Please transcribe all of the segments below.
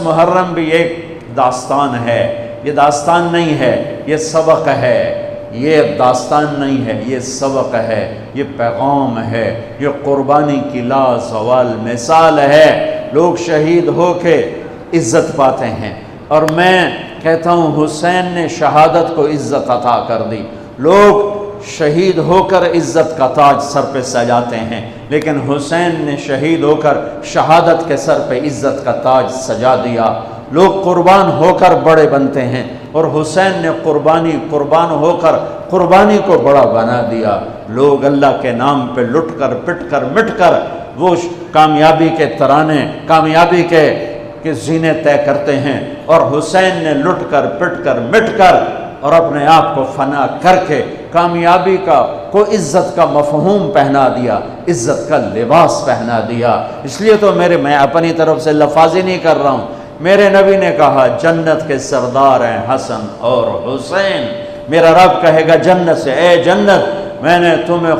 محرم بھی ایک داستان ہے، یہ داستان نہیں ہے، یہ سبق ہے، یہ داستان نہیں ہے، یہ سبق ہے، یہ پیغام ہے، یہ قربانی کی لازوال مثال ہے۔ لوگ شہید ہو کے عزت پاتے ہیں، اور میں کہتا ہوں حسین نے شہادت کو عزت عطا کر دی۔ لوگ شہید ہو کر عزت کا تاج سر پہ سجاتے ہیں، لیکن حسین نے شہید ہو کر شہادت کے سر پہ عزت کا تاج سجا دیا۔ لوگ قربان ہو کر بڑے بنتے ہیں، اور حسین نے قربان ہو کر قربانی کو بڑا بنا دیا۔ لوگ اللہ کے نام پہ لٹ کر پٹ کر مٹ کر وہ کامیابی کے ترانے، کامیابی کے زینے طے کرتے ہیں، اور حسین نے لٹ کر پٹ کر مٹ کر اور اپنے آپ کو فنا کر کے کامیابی کو عزت کا مفہوم پہنا دیا، عزت کا لباس پہنا دیا۔ اس لیے تو میں اپنی طرف سے لفاظی نہیں کر رہا ہوں، میرے نبی نے کہا جنت کے سردار ہیں حسن اور حسین۔ میرا رب کہے گا جنت سے، اے جنت میں نے تمہیں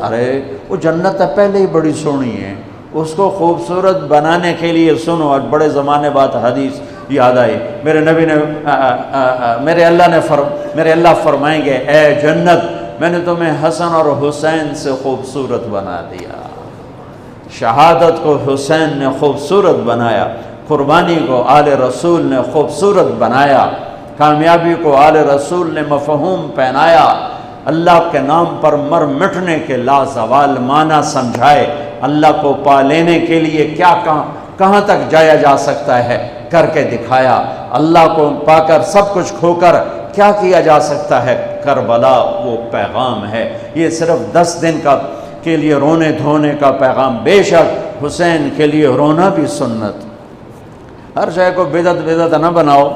ارے وہ جنت پہلے ہی بڑی سونی ہے، اس کو خوبصورت بنانے کے لیے سنو، آج بڑے زمانے بعد حدیث یاد آئی، میرے نبی نے میرے اللہ فرمائیں گے اے جنت میں نے تمہیں حسن اور حسین سے خوبصورت بنا دیا۔ شہادت کو حسین نے خوبصورت بنایا، قربانی کو آل رسول نے خوبصورت بنایا، کامیابی کو آل رسول نے مفہوم پہنایا، اللہ کے نام پر مر مٹنے کے لازوال معنی سمجھائے، اللہ کو پا لینے کے لیے کہاں تک جایا جا سکتا ہے کر کے دکھایا، اللہ کو پا کر سب کچھ کھو کر کیا کیا جا سکتا ہے، کربلا وہ پیغام ہے۔ یہ صرف 10 دن کے لیے رونے دھونے کا پیغام، بے شک حسین کے لیے رونا بھی سنت۔ ہر شے کو بدعت نہ بناؤ۔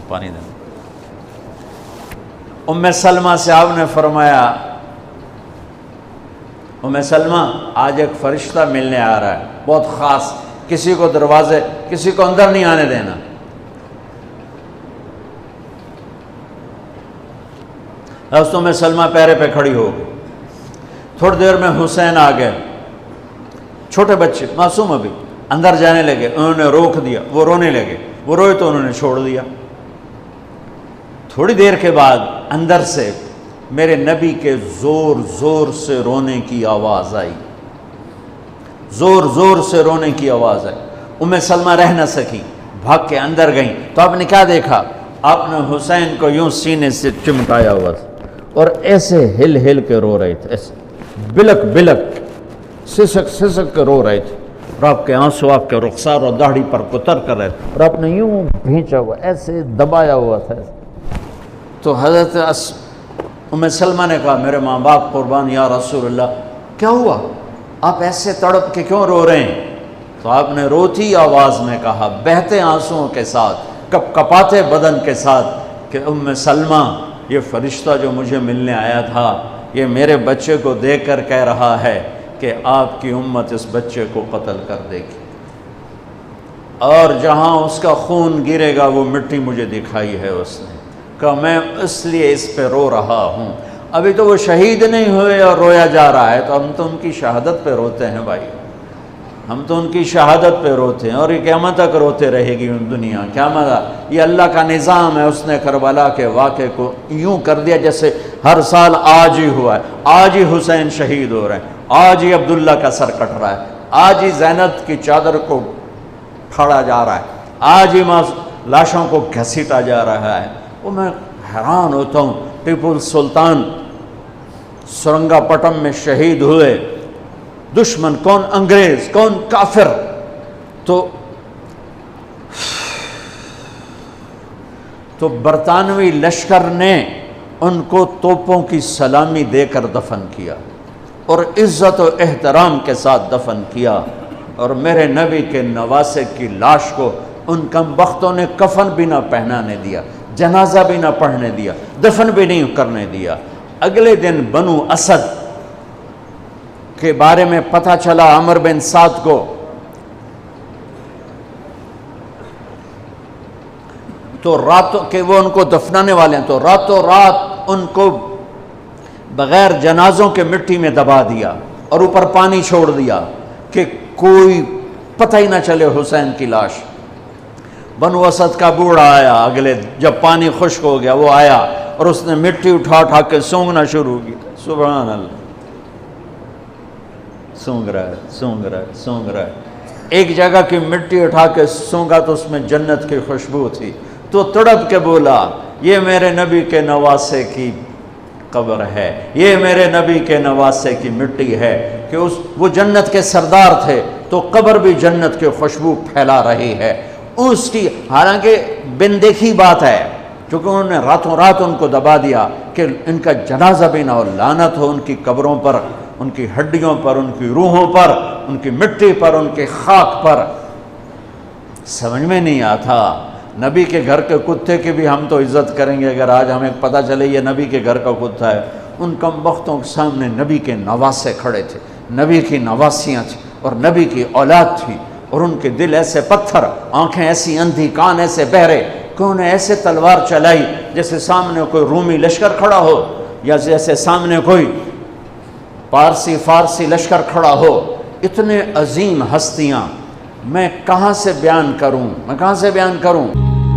پانی دیں۔ ام سلمہ سے آپ نے فرمایا ام سلمہ آج ایک فرشتہ ملنے آ رہا ہے، بہت خاص، کسی کو اندر نہیں آنے دینا۔ ام سلمہ پیرے پہ کھڑی ہو گئی، تھوڑی دیر میں حسین آ گئے، چھوٹے بچے معصوم ابھی، اندر جانے لگے، انہوں نے روک دیا، وہ رونے لگے، وہ روئے تو انہوں نے چھوڑ دیا۔ تھوڑی دیر کے بعد اندر سے میرے نبی کے زور زور سے رونے کی آواز آئی، زور زور سے رونے کی آواز آئی۔ ام سلمہ رہ نہ سکی، بھاگ کے اندر گئیں، تو آپ نے کیا دیکھا؟ آپ نے حسین کو یوں سینے سے چمٹایا ہوا تھا اور ایسے ہل ہل کے رو رہے تھے، ایسے بلک بلک سسک سسک کے رو رہے تھے، اور آپ کے آنسو آپ کے رخسار اور داڑھی پر کتر کر رہے تھے، اور آپ نے یوں بھینچا ہوا، ایسے دبایا ہوا تھا۔ تو حضرت ام سلمہ نے کہا میرے ماں باپ قربان یا رسول اللہ، کیا ہوا؟ آپ ایسے تڑپ کے کیوں رو رہے ہیں؟ تو آپ نے روتی آواز میں کہا، بہتے آنسوؤں کے ساتھ، کپ کپاتے بدن کے ساتھ، کہ ام سلمہ یہ فرشتہ جو مجھے ملنے آیا تھا یہ میرے بچے کو دیکھ کر کہہ رہا ہے کہ آپ کی امت اس بچے کو قتل کر دے گی، اور جہاں اس کا خون گرے گا وہ مٹی مجھے دکھائی ہے اس نے، کہ میں اس لیے اس پہ رو رہا ہوں۔ ابھی تو وہ شہید نہیں ہوئے اور رویا جا رہا ہے، تو ہم تو ان کی شہادت پہ روتے ہیں بھائی، ہم تو ان کی شہادت پہ روتے ہیں، اور یہ قیامت تک روتے رہے گی دنیا، قیامت۔ یہ اللہ کا نظام ہے، اس نے کربلا کے واقعے کو یوں کر دیا جیسے ہر سال آج ہی ہوا ہے، آج ہی حسین شہید ہو رہے ہیں، آج ہی عبداللہ کا سر کٹ رہا ہے، آج ہی زینب کی چادر کو پھاڑا جا رہا ہے، آج ہی لاشوں کو گھسیٹا جا رہا ہے۔ وہ میں حیران ہوتا ہوں، ٹیپو سلطان سرنگا پٹم میں شہید ہوئے، دشمن کون؟ انگریز، کون؟ کافر۔ تو برطانوی لشکر نے ان کو توپوں کی سلامی دے کر دفن کیا، اور عزت و احترام کے ساتھ دفن کیا، اور میرے نبی کے نواسے کی لاش کو ان کم بختوں نے کفن بھی نہ پہنانے دیا، جنازہ بھی نہ پڑھنے دیا، دفن بھی نہیں کرنے دیا۔ اگلے دن بنو اسد کے بارے میں پتہ چلا عمر بن سعد کو، تو راتوں کہ وہ ان کو دفنانے والے ہیں، تو راتوں رات ان کو بغیر جنازوں کے مٹی میں دبا دیا اور اوپر پانی چھوڑ دیا کہ کوئی پتہ ہی نہ چلے حسین کی لاش۔ بنو اسد کا بوڑھا آیا، اگلے جب پانی خشک ہو گیا وہ آیا اور اس نے مٹی اٹھا اٹھا کے سونگنا شروع کی. سبحان اللہ، سونگ رہا ہے سونگ رہا ہے سونگ رہا ہے. ایک جگہ کی مٹی اٹھا کے سونگا تو اس میں جنت کی خوشبو تھی. تو تڑپ کے بولا یہ میرے نبی کے نواسے کی قبر ہے، یہ میرے نبی کے نواسے کی مٹی ہے. کہ وہ جنت کے سردار تھے تو قبر بھی جنت کی خوشبو پھیلا رہی ہے اس کی. حالانکہ بن دیکھی بات ہے، کیونکہ انہوں نے راتوں رات ان کو دبا دیا کہ ان کا جنازہ بھی نہ ہو. لعنت ہو ان کی قبروں پر، ان کی ہڈیوں پر، ان کی روحوں پر، ان کی مٹی پر، ان کی خاک پر. سمجھ میں نہیں آتا. نبی کے گھر کے کتے کی بھی ہم تو عزت کریں گے اگر آج ہمیں پتہ چلے یہ نبی کے گھر کا کتا ہے. ان کم بختوں کے سامنے نبی کے نواسے کھڑے تھے، نبی کی نواسیاں تھیں اور نبی کی اولاد تھی، اور ان کے دل ایسے پتھر، آنکھیں ایسی اندھی، کان ایسے بہرے کہ انہیں ایسے تلوار چلائی جیسے سامنے کوئی رومی لشکر کھڑا ہو یا جیسے سامنے کوئی فارسی لشکر کھڑا ہو. اتنے عظیم ہستیاں، میں کہاں سے بیان کروں؟